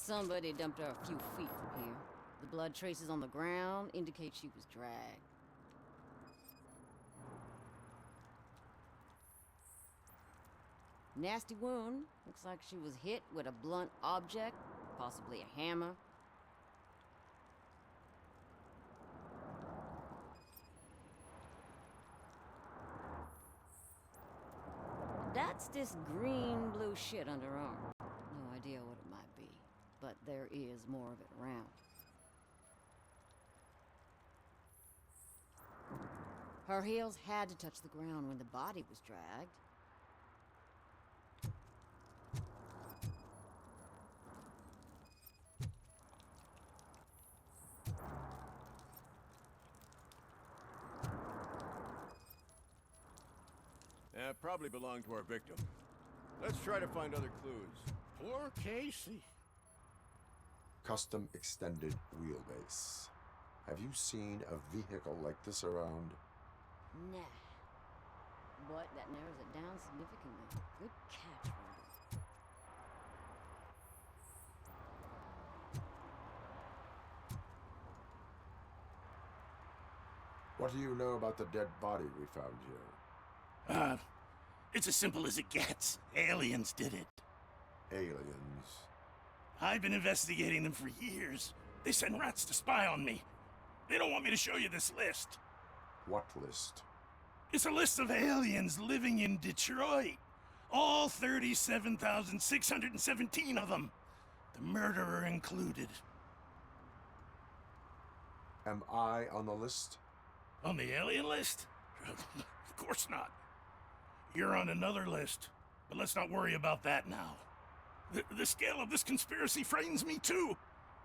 Somebody dumped her a few feet from here. The blood traces on the ground indicate she was dragged. Nasty wound. Looks like she was hit with a blunt object, possibly a hammer. That's this green-blue shit under her arm. No idea what it might be, but there is more of it around. Her heels had to touch the ground when the body was dragged. Yeah, probably belonged to our victim. Let's try to find other clues. Poor Casey. Custom extended wheelbase. Have you seen a vehicle like this around? Nah. But that narrows it down significantly. Good catch, Robert. What do you know about the dead body we found here? It's as simple as it gets. Aliens did it. Aliens. I've been investigating them for years. They send rats to spy on me. They don't want me to show you this list. What list? It's a list of aliens living in Detroit. All 37,617 of them. The murderer included. Am I on the list? On the alien list? Of course not. You're on another list, but let's not worry about that now. The scale of this conspiracy frightens me too.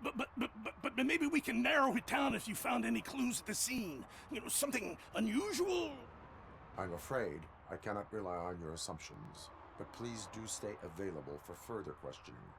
But maybe we can narrow it down if you found any clues at the scene. You know, something unusual? I'm afraid I cannot rely on your assumptions, but please do stay available for further questioning.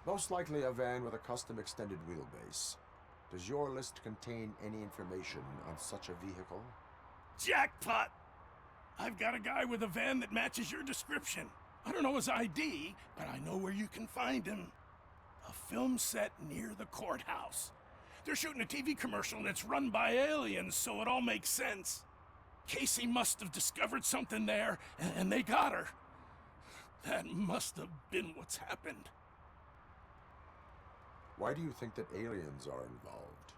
Most likely a van with a custom extended wheelbase. Does your list contain any information on such a vehicle? Jackpot! I've got a guy with a van that matches your description. I don't know his ID, but I know where you can find him. A film set near the courthouse. They're shooting a TV commercial and it's run by aliens, so it all makes sense. Casey must have discovered something there, and they got her. That must have been what's happened. Why do you think that aliens are involved?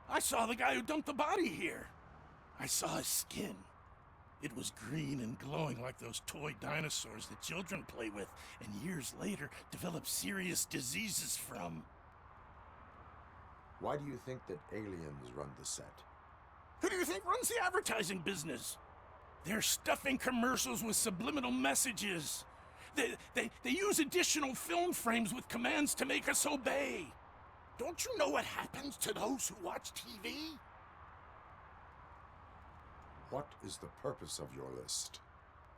I saw the guy who dumped the body here. I saw his skin. It was green and glowing like those toy dinosaurs that children play with and years later develop serious diseases from. Why do you think that aliens run the set? Who do you think runs the advertising business? They're stuffing commercials with subliminal messages. They use additional film frames with commands to make us obey. Don't you know what happens to those who watch TV? What is the purpose of your list?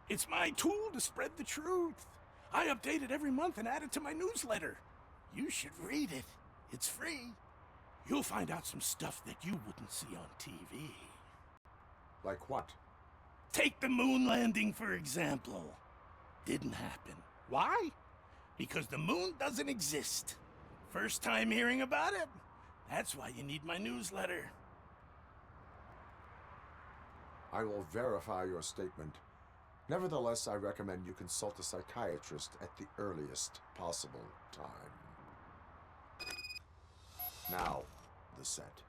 It's my tool to spread the truth. I update it every month and add it to my newsletter. You should read it. It's free. You'll find out some stuff that you wouldn't see on TV. Like what? Take the moon landing, for example. Didn't happen. Why? Because the moon doesn't exist. First time hearing about it? That's why you need my newsletter. I will verify your statement. Nevertheless, I recommend you consult a psychiatrist at the earliest possible time. Now, the set.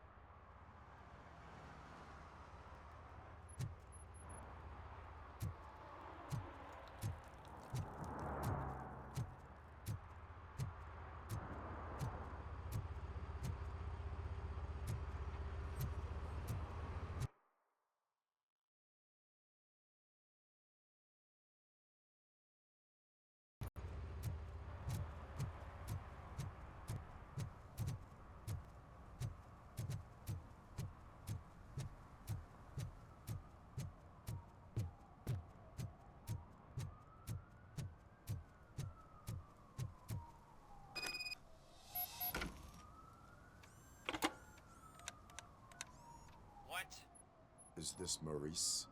Is this Maurice?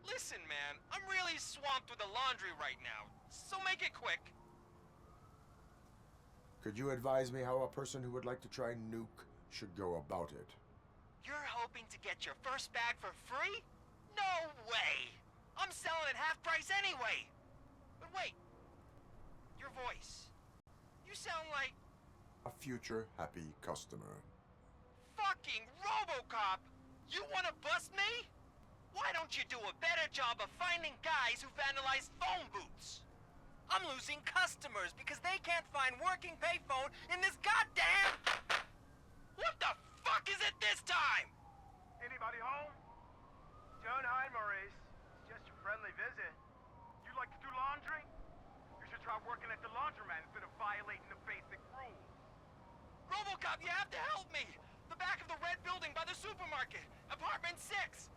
Listen, man, I'm really swamped with the laundry right now, so make it quick. Could you advise me how a person who would like to try Nuke should go about it? You're hoping to get your first bag for free? No way! I'm selling at half price anyway! But wait, your voice. You sound like A future happy customer. fucking RoboCop! You wanna bust me? Why don't you do a better job of finding guys who vandalize phone booths? I'm losing customers because they can't find working payphone in this goddamn... What the fuck is it this time? Anybody home? Don't hide, Maurice. It's just a friendly visit. You like to do laundry? You should try working at the laundromat instead of violating the basic rules. RoboCop, you have to help me! The back of the red building by the supermarket. Apartment 6.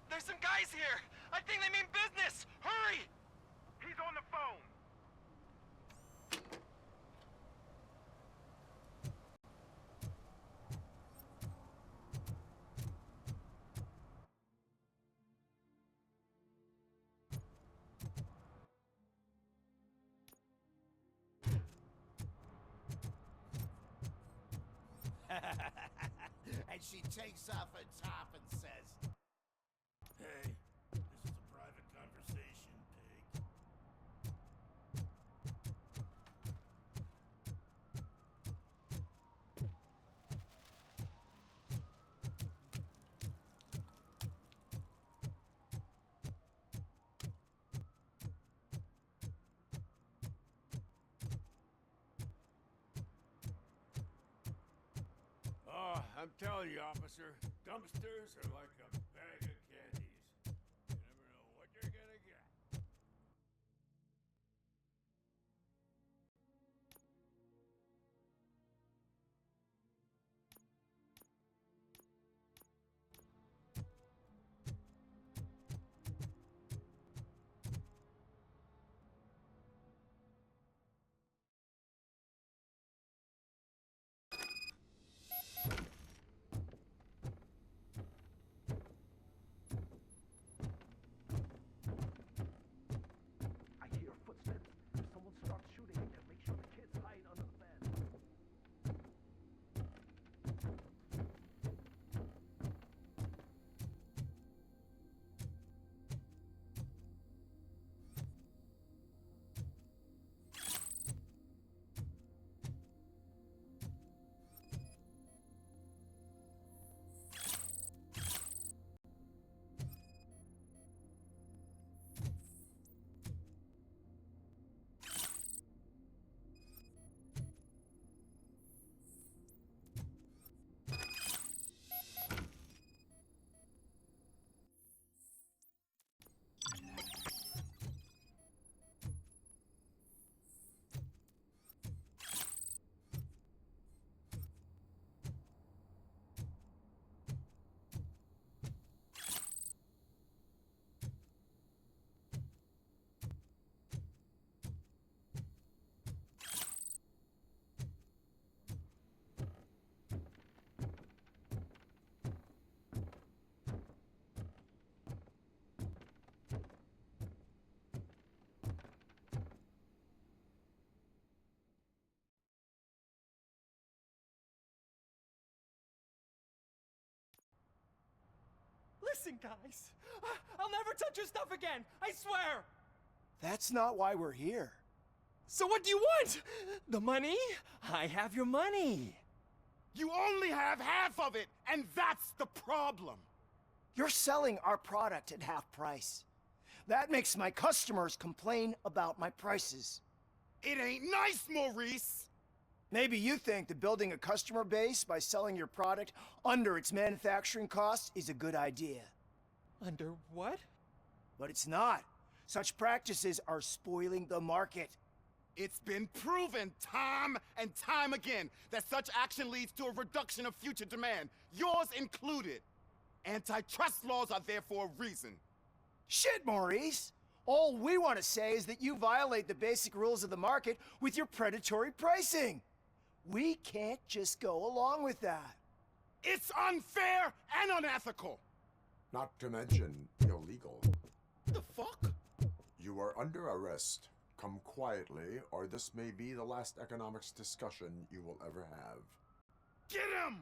There's some guys here. I think they mean business. Hurry! He's on the phone. And she takes off her top and says, Hey, this is a private conversation, pig. Oh, I'm telling you, officer, dumpsters are like a bag of candies. You never know what you're gonna get. I hear footsteps. If someone starts shooting again, make sure the kid's hiding under the bed. Listen, guys. I'll never touch your stuff again. I swear. That's not why we're here. So what do you want? The money? I have your money. you only have half of it, and that's the problem. You're selling our product at half price. That makes my customers complain about my prices. It ain't nice, Maurice. Maybe you think that building a customer base by selling your product under its manufacturing cost is a good idea. Under what? But it's not. Such practices are spoiling the market. It's been proven time and time again that such action leads to a reduction of future demand, yours included. Antitrust laws are there for a reason. Shit, Maurice! All we want to say is that you violate the basic rules of the market with your predatory pricing. We can't just go along with that. It's unfair and unethical. Not to mention illegal. The fuck? You are under arrest. Come quietly, or this may be the last economics discussion you will ever have. Get him!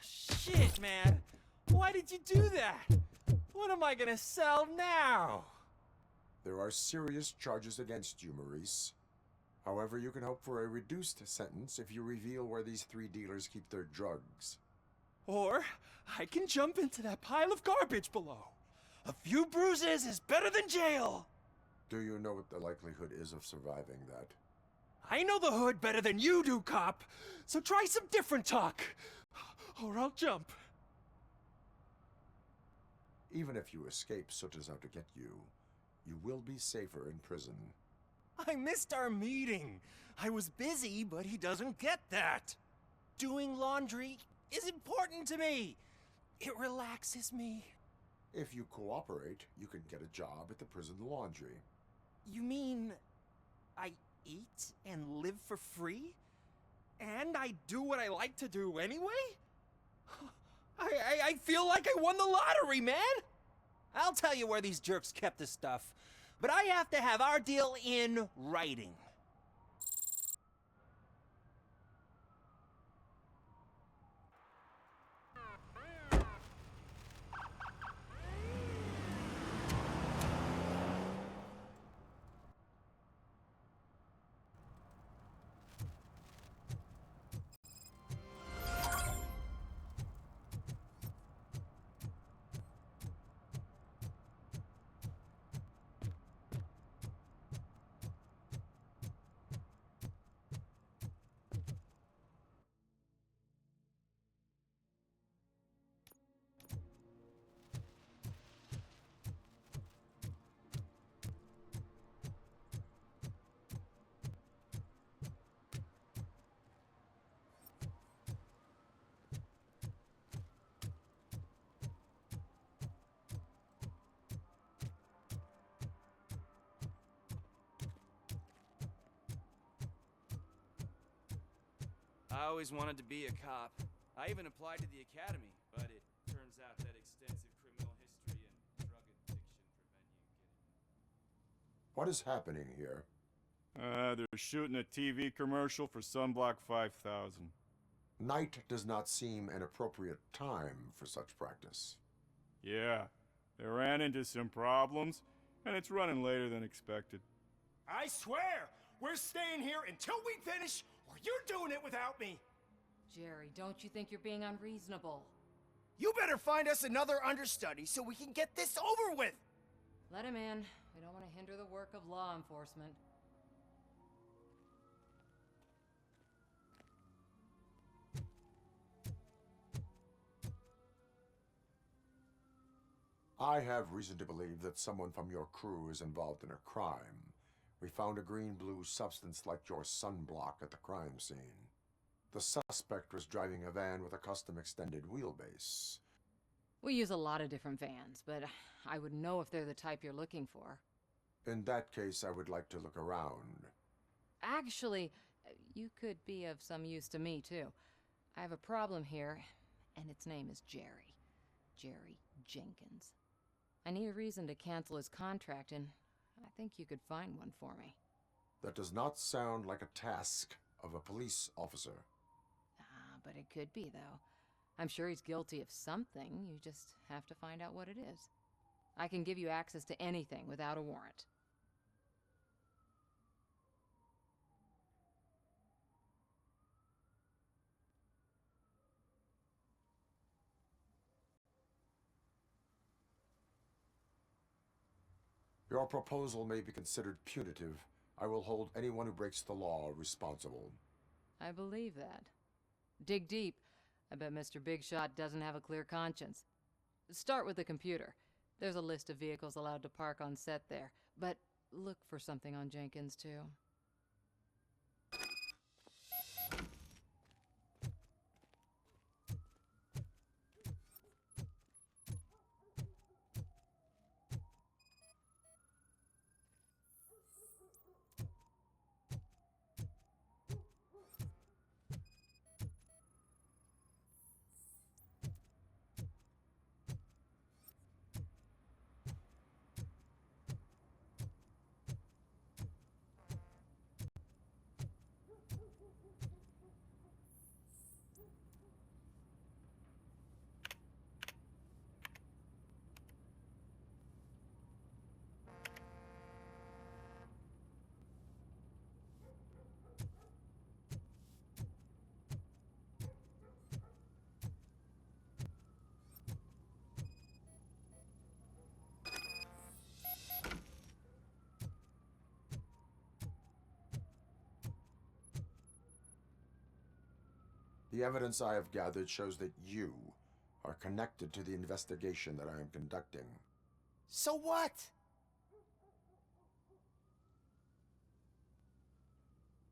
Shit, man! Why did you do that? What am I gonna sell now? There are serious charges against you, Maurice. However, you can hope for a reduced sentence if you reveal where these 3 dealers keep their drugs. Or I can jump into that pile of garbage below. A few bruises is better than jail. Do you know what the likelihood is of surviving that? I know the hood better than you do, cop. So try some different talk. Or I'll jump. Even if you escape Soot is out to get you, you will be safer in prison. I missed our meeting. I was busy, but he doesn't get that. Doing laundry is important to me. It relaxes me. If you cooperate, you can get a job at the prison laundry. You mean I eat and live for free? And I do what I like to do anyway? I feel like I won the lottery, man! I'll tell you where these jerks kept the stuff, but I have to have our deal in writing. I always wanted to be a cop. I even applied to the academy, but it turns out that extensive criminal history and drug addiction prevent you getting... What is happening here? They're shooting a TV commercial for Sunblock 5000. Night does not seem an appropriate time for such practice. Yeah, they ran into some problems, and it's running later than expected. I swear, we're staying here until we finish, or you're doing it without me. Jerry, don't you think you're being unreasonable? You better find us another understudy so we can get this over with. Let him in. We don't want to hinder the work of law enforcement. I have reason to believe that someone from your crew is involved in a crime. We found a green-blue substance like your sunblock at the crime scene. The suspect was driving a van with a custom extended wheelbase. We use a lot of different vans, but I wouldn't know if they're the type you're looking for. In that case, I would like to look around. Actually, you could be of some use to me, too. I have a problem here, and its name is Jerry. Jerry Jenkins. I need a reason to cancel his contract, and I think you could find one for me. That does not sound like a task of a police officer. But it could be, though. I'm sure he's guilty of something. You just have to find out what it is. I can give you access to anything without a warrant. Your proposal may be considered punitive. I will hold anyone who breaks the law responsible. I believe that. Dig deep. I bet Mr. Big Shot doesn't have a clear conscience. Start with the computer. There's a list of vehicles allowed to park on set there, but look for something on Jenkins, too. The evidence I have gathered shows that you are connected to the investigation that I am conducting. So what?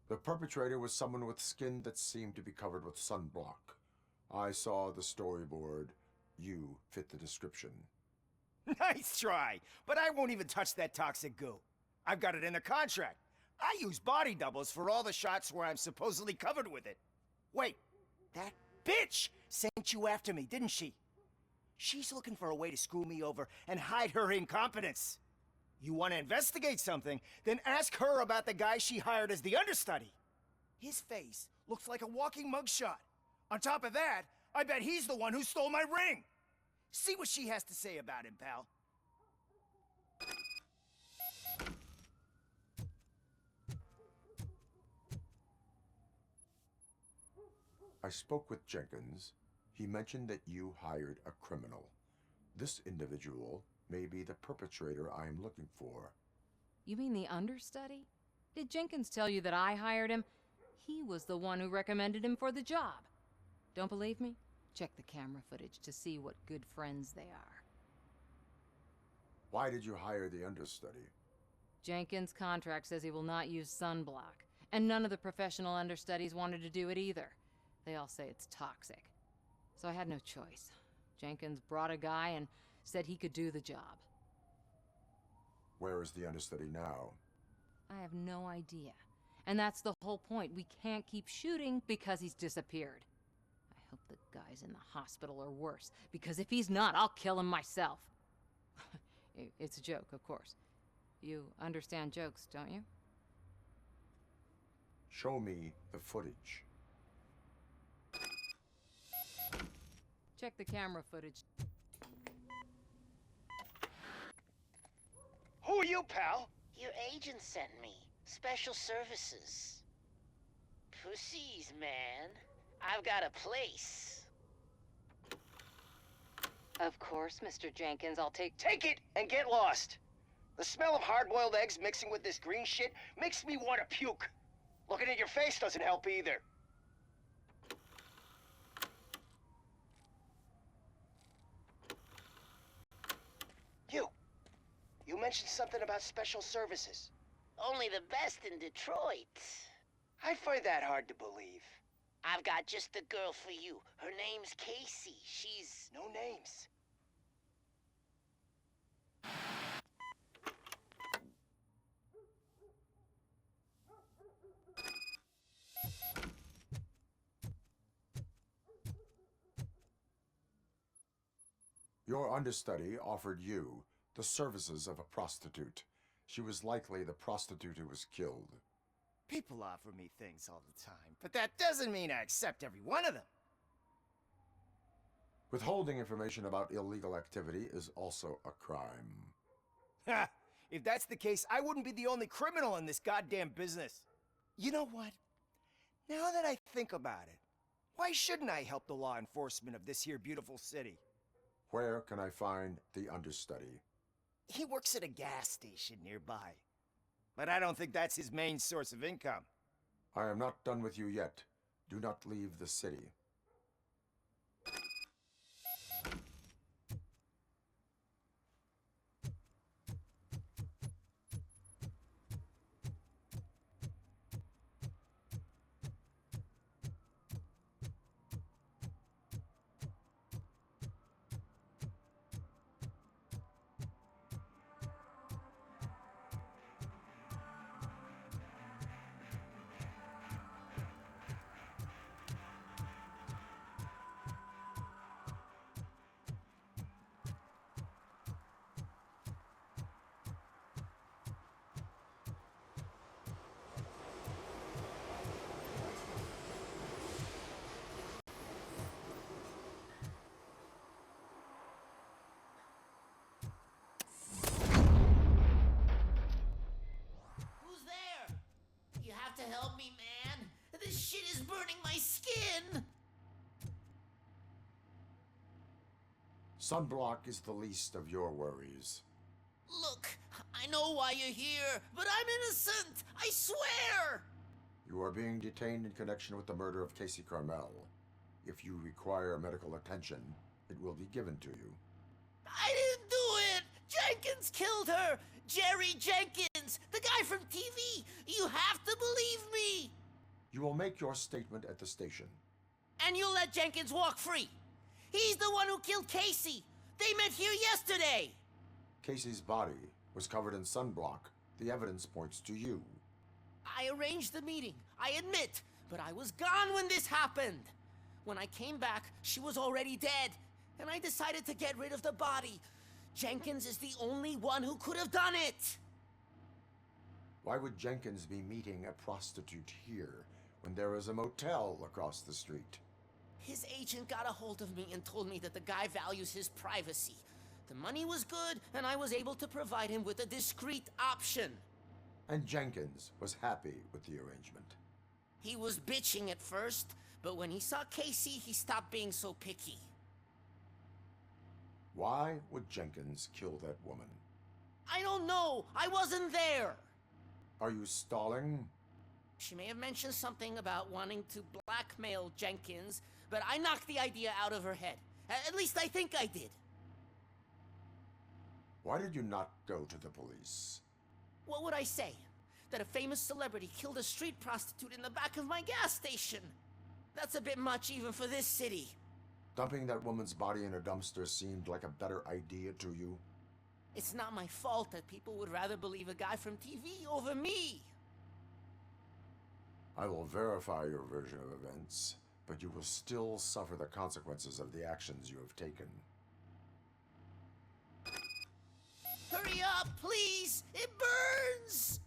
The perpetrator was someone with skin that seemed to be covered with sunblock. I saw the storyboard. You fit the description. Nice try, but I won't even touch that toxic goo. I've got it in the contract. I use body doubles for all the shots where I'm supposedly covered with it. Wait, that bitch sent you after me, didn't she? She's looking for a way to screw me over and hide her incompetence. You want to investigate something, then ask her about the guy she hired as the understudy. His face looks like a walking mugshot. On top of that, I bet he's the one who stole my ring. See what she has to say about him, pal. I spoke with Jenkins. He mentioned that you hired a criminal. This individual may be the perpetrator I am looking for. You mean the understudy? Did Jenkins tell you that I hired him? He was the one who recommended him for the job. Don't believe me? Check the camera footage to see what good friends they are. Why did you hire the understudy? Jenkins' contract says he will not use sunblock, and none of the professional understudies wanted to do it either. They all say it's toxic. So I had no choice. Jenkins brought a guy and said he could do the job. Where is the understudy now? I have no idea. And that's the whole point. We can't keep shooting because he's disappeared. I hope the guy's in the hospital or worse, because if he's not, I'll kill him myself. It's a joke, of course. You understand jokes, don't you? Show me the footage. Check the camera footage. Who are you, pal? Your agent sent me. Special services. Pussies, man. I've got a place. Of course, Mr. Jenkins, I'll take Take it and get lost. The smell of hard-boiled eggs mixing with this green shit makes me want to puke. Looking at your face doesn't help either. You mentioned something about special services. Only the best in Detroit. I find that hard to believe. I've got just the girl for you. Her name's Casey. She's... No names. Your understudy offered you the services of a prostitute. She was likely the prostitute who was killed. People offer me things all the time, but that doesn't mean I accept every one of them. Withholding information about illegal activity is also a crime. Ha! If that's the case, I wouldn't be the only criminal in this goddamn business. You know what? Now that I think about it, why shouldn't I help the law enforcement of this here beautiful city? Where can I find the understudy? He works at a gas station nearby. But I don't think that's his main source of income. I am not done with you yet. Do not leave the city. To help me, man. This shit is burning my skin. Sunblock is the least of your worries. Look, I know why you're here, but I'm innocent. I swear. You are being detained in connection with the murder of Casey Carmel. If you require medical attention, it will be given to you. I didn't do it! Jenkins killed her! Jerry Jenkins! The guy from TV! You have to believe me! You will make your statement at the station. And you'll let Jenkins walk free! He's the one who killed Casey! They met here yesterday! Casey's body was covered in sunblock. The evidence points to you. I arranged the meeting, I admit, but I was gone when this happened. When I came back, she was already dead, and I decided to get rid of the body. Jenkins is the only one who could have done it! Why would Jenkins be meeting a prostitute here when there is a motel across the street? His agent got a hold of me and told me that the guy values his privacy. The money was good, and I was able to provide him with a discreet option. And Jenkins was happy with the arrangement. He was bitching at first, but when he saw Casey, he stopped being so picky. Why would Jenkins kill that woman? I don't know! I wasn't there! Are you stalling? She may have mentioned something about wanting to blackmail Jenkins, but I knocked the idea out of her head. At least I think I did. Why did you not go to the police? What would I say? That a famous celebrity killed a street prostitute in the back of my gas station? That's a bit much even for this city. Dumping that woman's body in a dumpster seemed like a better idea to you? It's not my fault that people would rather believe a guy from TV over me. I will verify your version of events, but you will still suffer the consequences of the actions you have taken. Hurry up, please! It burns!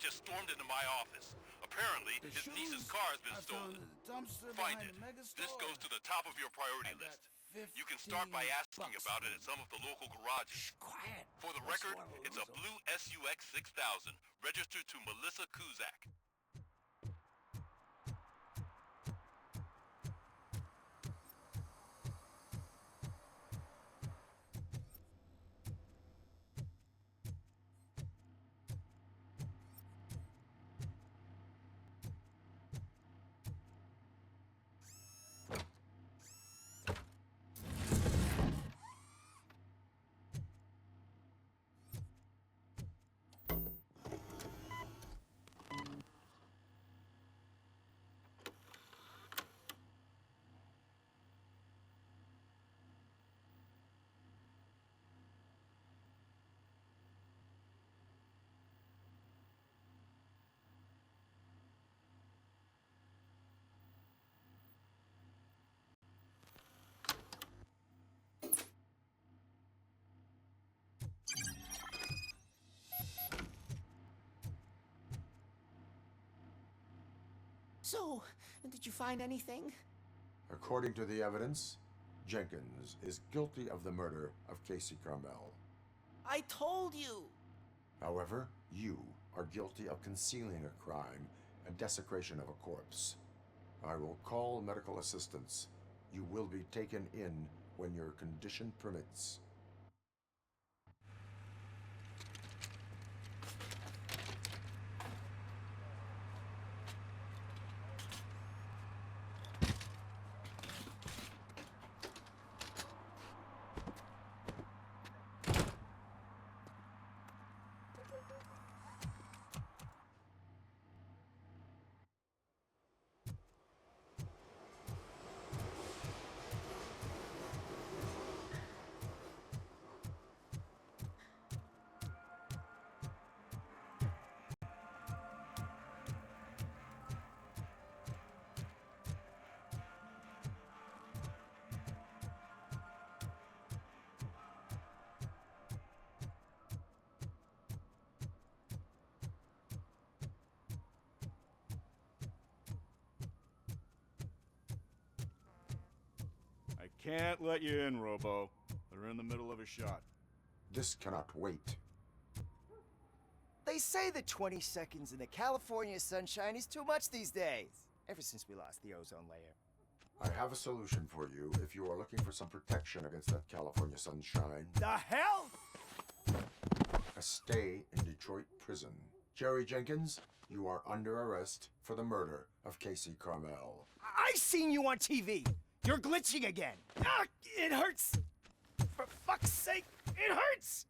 just stormed into my office. Apparently, his niece's car has been stolen. Find it. This goes to the top of your priority list. You can start by asking about it at some of the local garages. Quiet. For the record, it's a blue SUX 6000, registered to Melissa Kuzak. So, did you find anything? According to the evidence, Jenkins is guilty of the murder of Casey Carmel. I told you! However, you are guilty of concealing a crime and desecration of a corpse. I will call medical assistance. You will be taken in when your condition permits. I can't let you in, Robo. They're in the middle of a shot. This cannot wait. They say that 20 seconds in the California sunshine is too much these days. Ever since we lost the ozone layer. I have a solution for you if you are looking for some protection against that California sunshine. The hell? A stay in Detroit prison. Jerry Jenkins, you are under arrest for the murder of Casey Carmel. I seen you on TV. You're glitching again. Ah, it hurts. For fuck's sake, it hurts.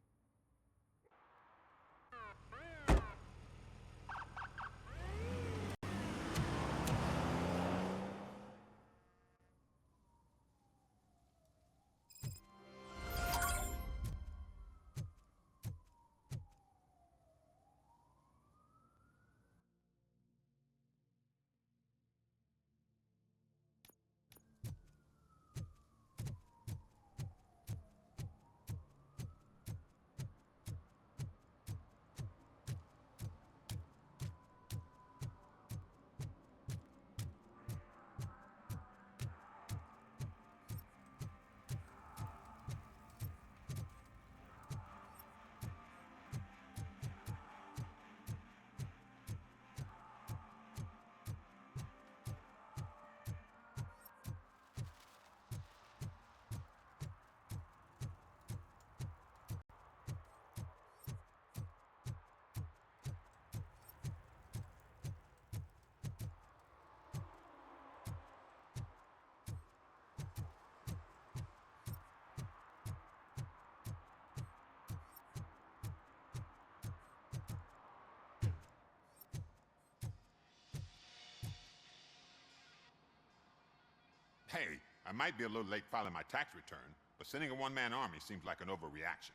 Hey, I might be a little late filing my tax return, but sending a one-man army seems like an overreaction.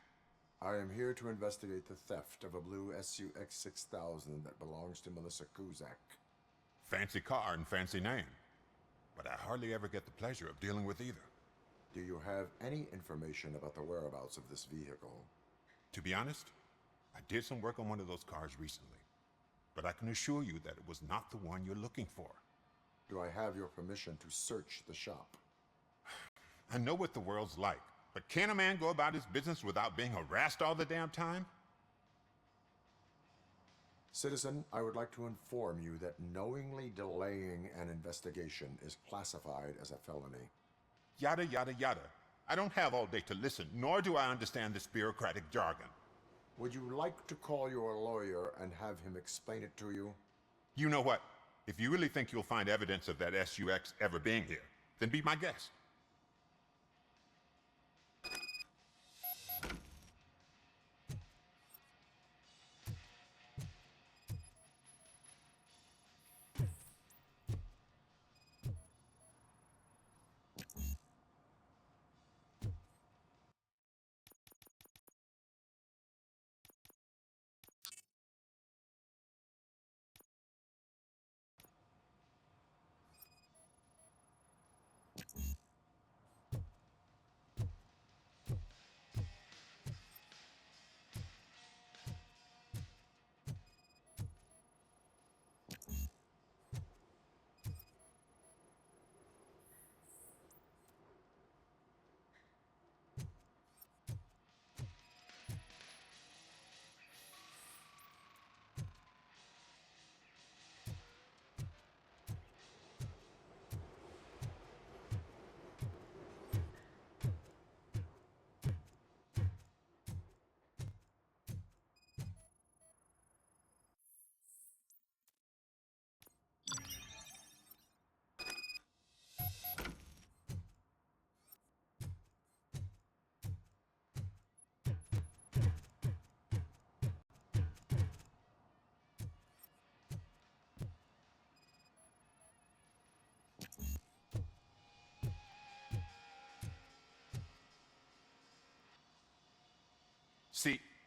I am here to investigate the theft of a blue SUX 6000 that belongs to Melissa Kuzak. Fancy car and fancy name. But I hardly ever get the pleasure of dealing with either. Do you have any information about the whereabouts of this vehicle? To be honest, I did some work on one of those cars recently. But I can assure you that it was not the one you're looking for. Do I have your permission to search the shop? I know what the world's like, but can a man go about his business without being harassed all the damn time? Citizen, I would like to inform you that knowingly delaying an investigation is classified as a felony. Yada, yada, yada. I don't have all day to listen, nor do I understand this bureaucratic jargon. Would you like to call your lawyer and have him explain it to you? You know what? If you really think you'll find evidence of that SUX ever being here, then be my guest.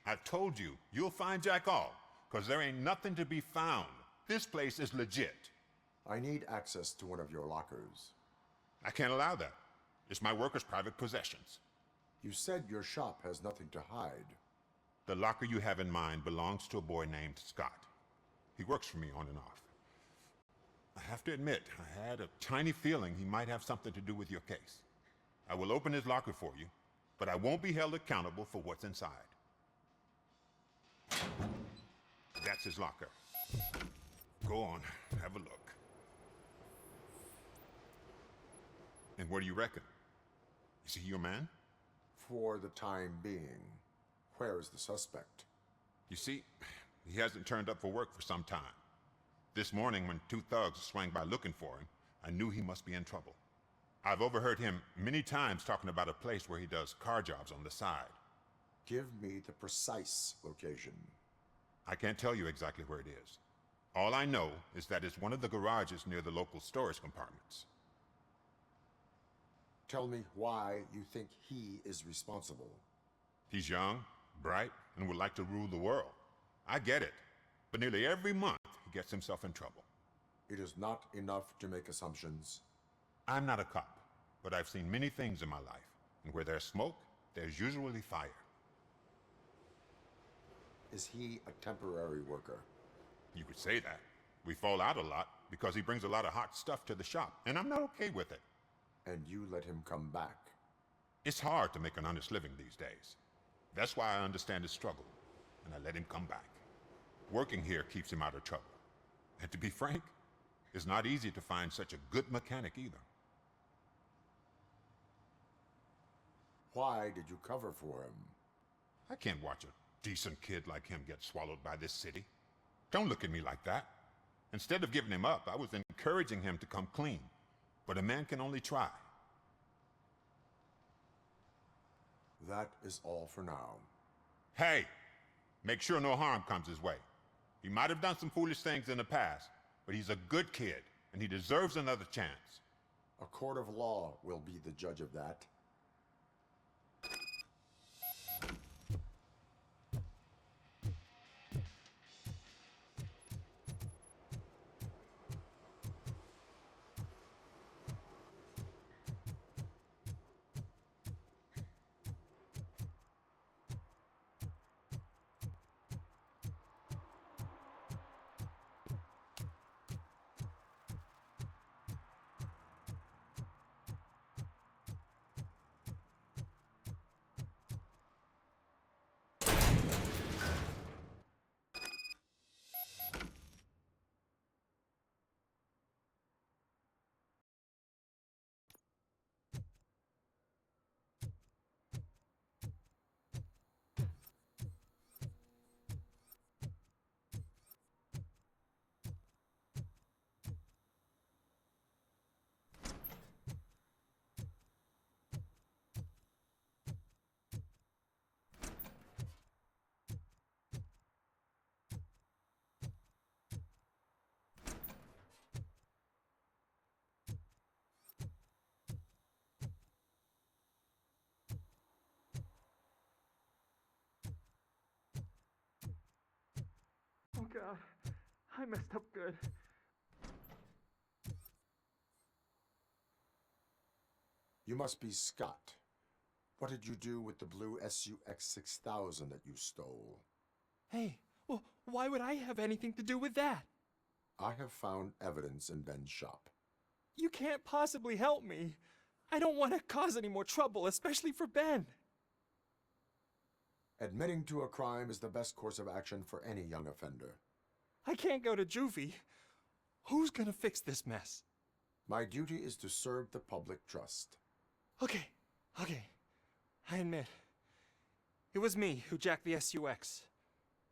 I told you, you'll find Jack all, because there ain't nothing to be found. This place is legit. I need access to one of your lockers. I can't allow that. It's my workers' private possessions. You said your shop has nothing to hide. The locker you have in mind belongs to a boy named Scott. He works for me on and off. I have to admit, I had a tiny feeling he might have something to do with your case. I will open his locker for you, but I won't be held accountable for what's inside. That's his locker. Go on, have a look. And what do you reckon? Is he your man? For the time being. Where is the suspect? You see, he hasn't turned up for work for some time. This morning, when two thugs swang by looking for him, I knew he must be in trouble. I've overheard him many times talking about a place where he does car jobs on the side. Give me the precise location. I can't tell you exactly where it is. All I know is that it's one of the garages near the local storage compartments. Tell me why you think he is responsible. He's young, bright, and would like to rule the world. I get it, but nearly every month he gets himself in trouble. It is not enough to make assumptions. I'm not a cop, but I've seen many things in my life, and where there's smoke, there's usually fire. Is he a temporary worker? You could say that. We fall out a lot because he brings a lot of hot stuff to the shop, and I'm not okay with it. And you let him come back? It's hard to make an honest living these days. That's why I understand his struggle, and I let him come back. Working here keeps him out of trouble. And to be frank, it's not easy to find such a good mechanic either. Why did you cover for him? I can't watch a decent kid like him get swallowed by this city. Don't look at me like that. Instead of giving him up, I was encouraging him to come clean. But a man can only try. That is all for now. Hey, make sure no harm comes his way. He might have done some foolish things in the past, but he's a good kid, and he deserves another chance. A court of law will be the judge of that. Oh God, I messed up good. You must be Scott. What did you do with the blue SUX 6000 that you stole? Hey, well, why would I have anything to do with that? I have found evidence in Ben's shop. You can't possibly help me. I don't want to cause any more trouble, especially for Ben. Admitting to a crime is the best course of action for any young offender. I can't go to juvie. Who's gonna fix this mess? My duty is to serve the public trust. Okay. I admit. It was me who jacked the SUX.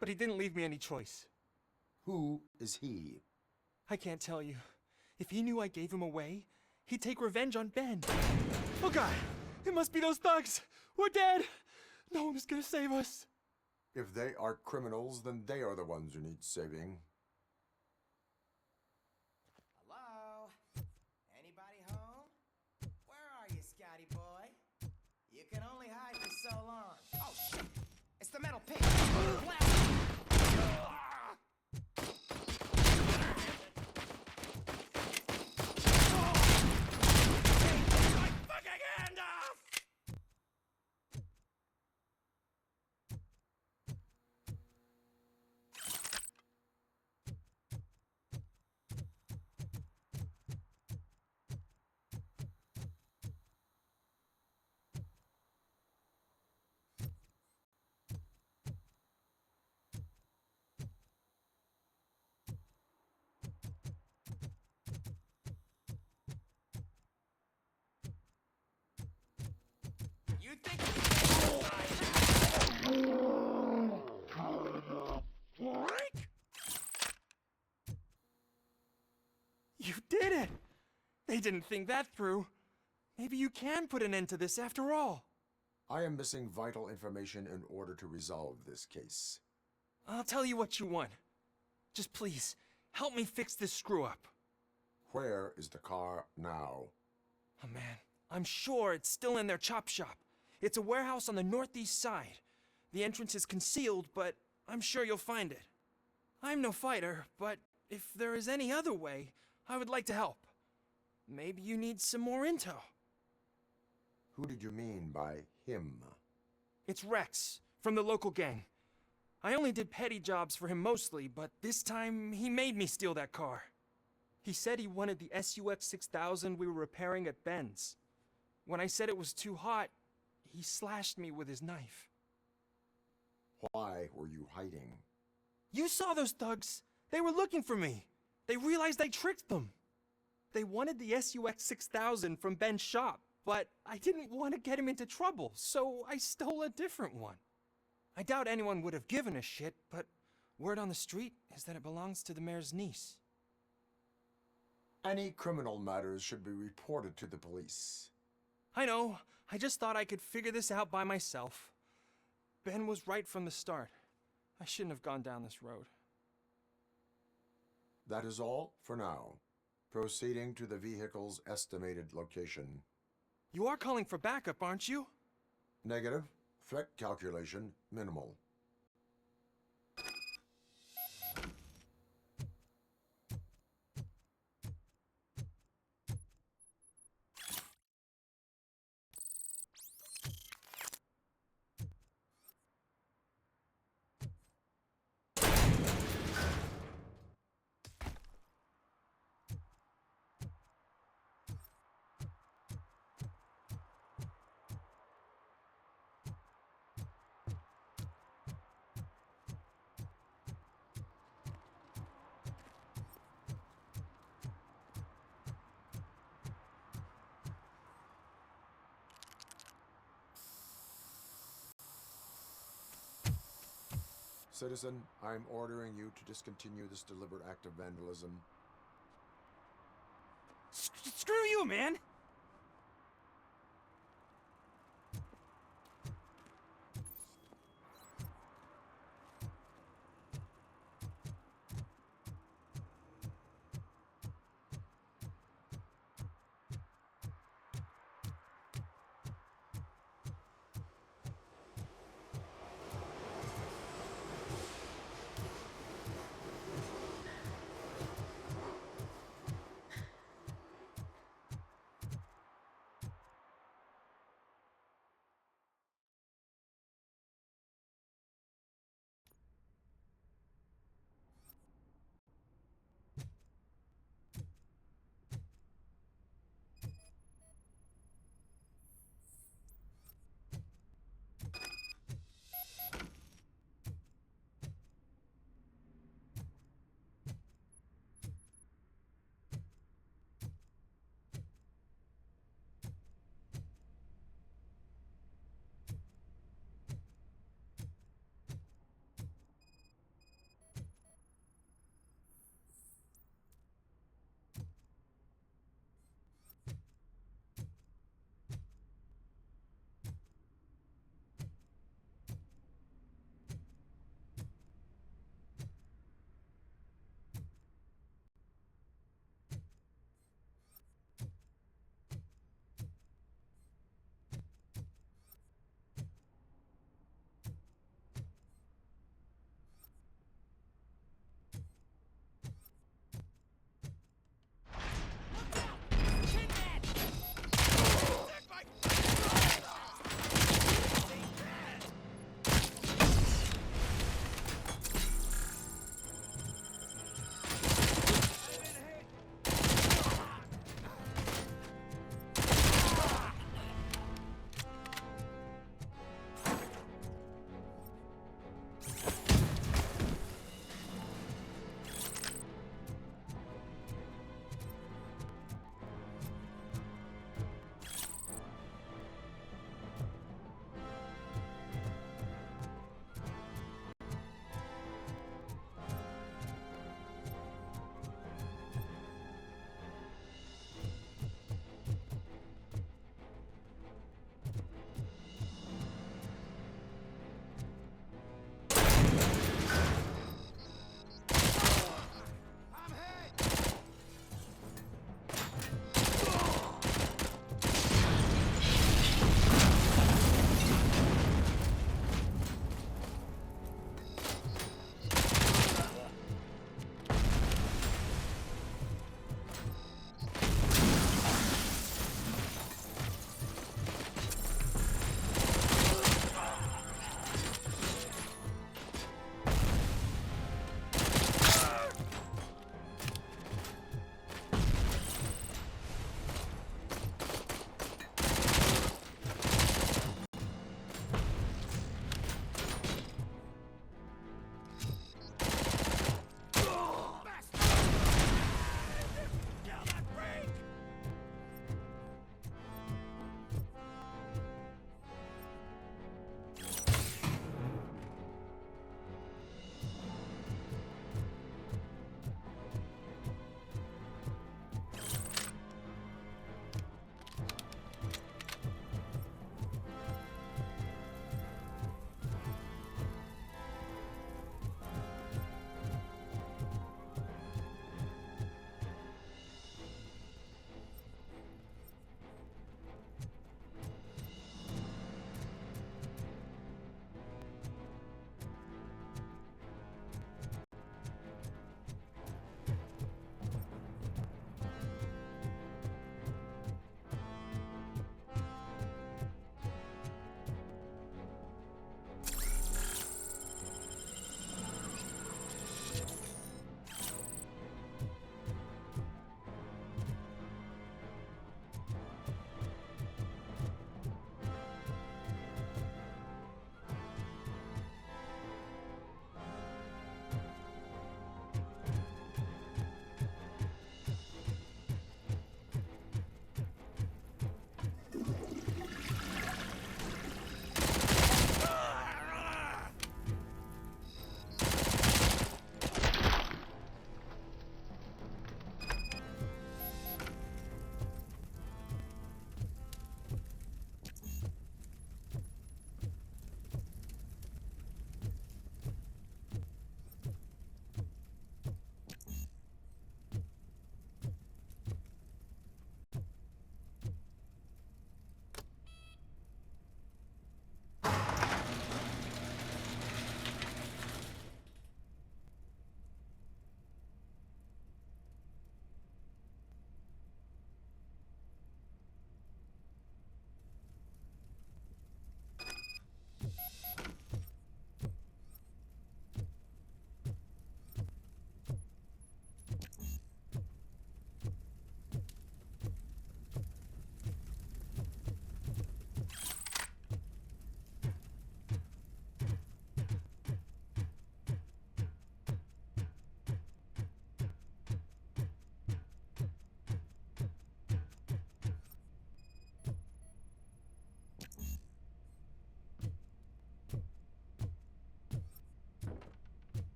But he didn't leave me any choice. Who is he? I can't tell you. If he knew I gave him away, he'd take revenge on Ben. Oh God! It must be those thugs! We're dead! No one is gonna save us. If they are criminals, then they are the ones who need saving. Hello? Anybody home? Where are you, Scotty boy? You can only hide for so long. Oh shit! It's the metal pig! You think... You did it! They didn't think that through. Maybe you can put an end to this after all. I am missing vital information in order to resolve this case. I'll tell you what you want. Just please, help me fix this screw-up. Where is the car now? Oh man, I'm sure it's still in their chop shop. It's a warehouse on the northeast side. The entrance is concealed, but I'm sure you'll find it. I'm no fighter, but if there is any other way, I would like to help. Maybe you need some more intel. Who did you mean by him? It's Rex, from the local gang. I only did petty jobs for him mostly, but this time he made me steal that car. He said he wanted the SUX 6000 we were repairing at Ben's. When I said it was too hot, he slashed me with his knife. Why were you hiding? You saw those thugs. They were looking for me. They realized I tricked them. They wanted the SUX 6000 from Ben's shop, but I didn't want to get him into trouble, so I stole a different one. I doubt anyone would have given a shit, but word on the street is that it belongs to the mayor's niece. Any criminal matters should be reported to the police. I know. I just thought I could figure this out by myself. Ben was right from the start. I shouldn't have gone down this road. That is all for now. Proceeding to the vehicle's estimated location. You are calling for backup, aren't you? Negative. Threat calculation minimal. Citizen, I'm ordering you to discontinue this deliberate act of vandalism. Screw you, man!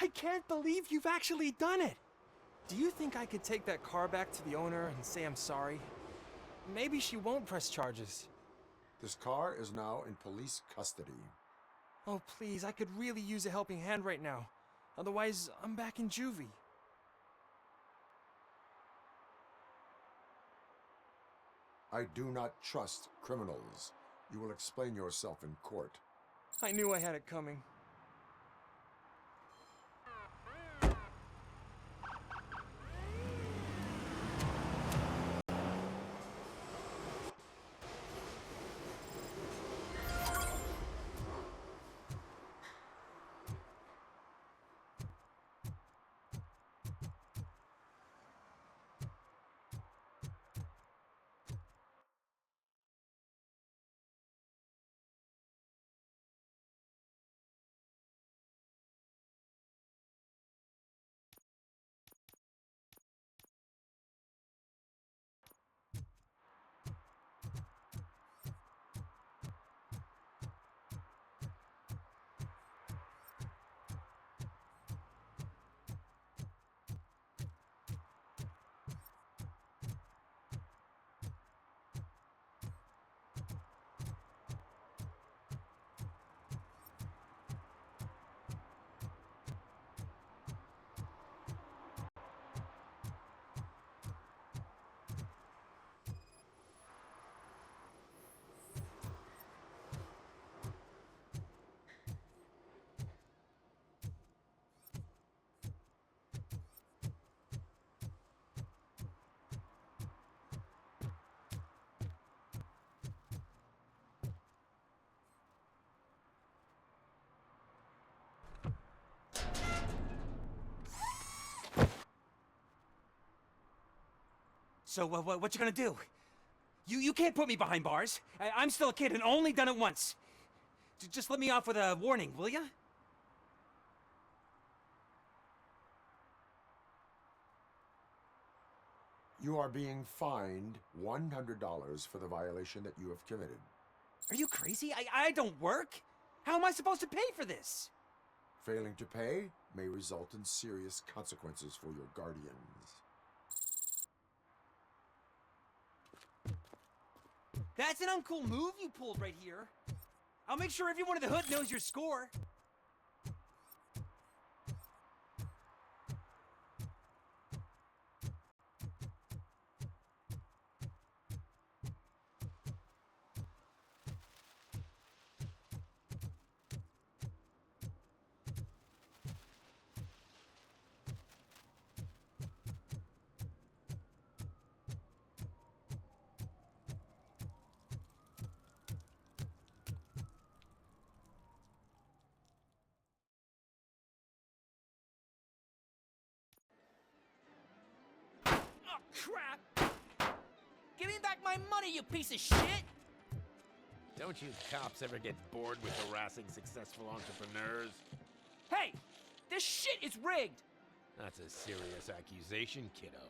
I can't believe you've actually done it! Do you think I could take that car back to the owner and say I'm sorry? Maybe she won't press charges. This car is now in police custody. Oh, please, I could really use a helping hand right now. Otherwise, I'm back in juvie. I do not trust criminals. You will explain yourself in court. I knew I had it coming. So, what you gonna do? You can't put me behind bars. I'm still a kid and only done it once. Just let me off with a warning, will ya? You are being fined $100 for the violation that you have committed. Are you crazy? I don't work. How am I supposed to pay for this? Failing to pay may result in serious consequences for your guardians. That's an uncool move you pulled right here. I'll make sure everyone in the hood knows your score. Crap! Give me back my money, you piece of shit! Don't you cops ever get bored with harassing successful entrepreneurs? Hey! This shit is rigged! That's a serious accusation, kiddo.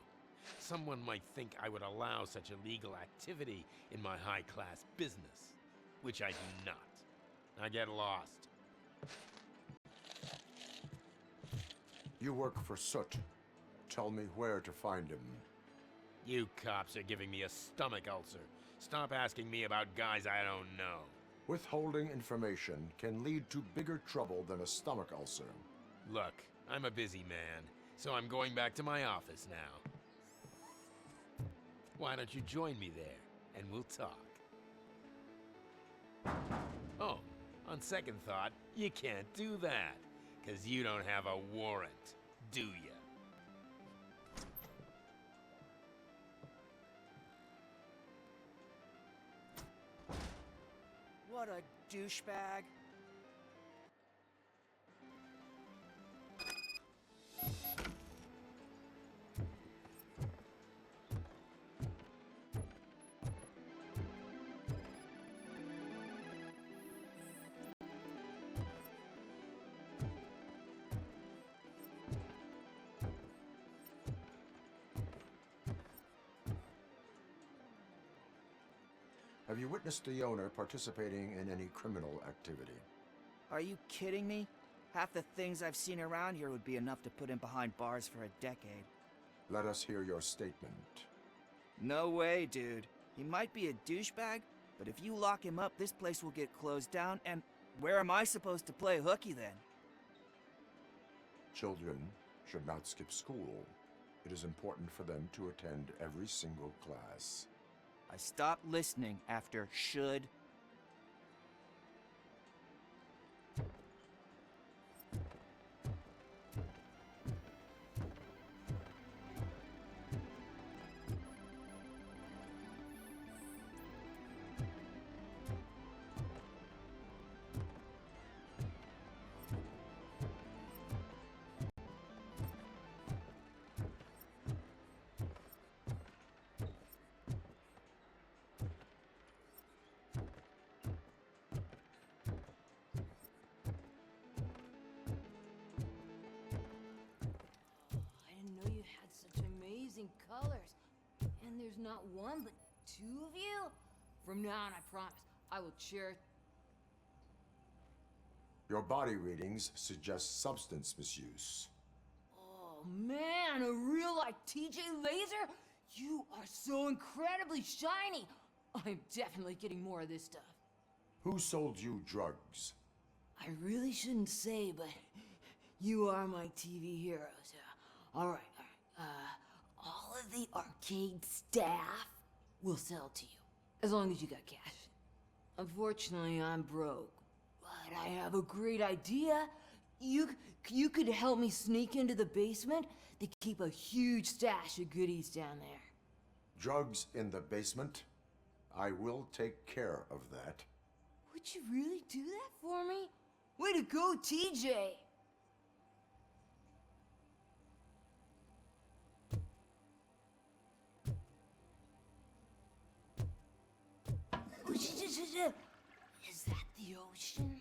Someone might think I would allow such illegal activity in my high-class business, which I do not. Now get lost. You work for Soot. Tell me where to find him. You cops are giving me a stomach ulcer. Stop asking me about guys I don't know. Withholding information can lead to bigger trouble than a stomach ulcer. Look, I'm a busy man, so I'm going back to my office now. Why don't you join me there, and we'll talk. Oh, on second thought, you can't do that, 'cause you don't have a warrant, do ya? What a douchebag. Have you witnessed the owner participating in any criminal activity? Are you kidding me? Half the things I've seen around here would be enough to put him behind bars for a decade. Let us hear your statement. No way, dude. He might be a douchebag, but if you lock him up, this place will get closed down, and where am I supposed to play hooky then? Children should not skip school. It is important for them to attend every single class. I stopped listening after should. Colors. And there's not one, but two of you? From now on, I promise, I will cherish... Your body readings suggest substance misuse. Oh man, a real like TJ Laser? You are so incredibly shiny! I'm definitely getting more of this stuff. Who sold you drugs? I really shouldn't say, but you are my TV heroes. Alright. All of the arcade staff will sell to you, as long as you got cash. Unfortunately, I'm broke, but I have a great idea. You could help me sneak into the basement. They keep a huge stash of goodies down there. Drugs in the basement? I will take care of that. Would you really do that for me? Way to go, TJ! Is that the ocean?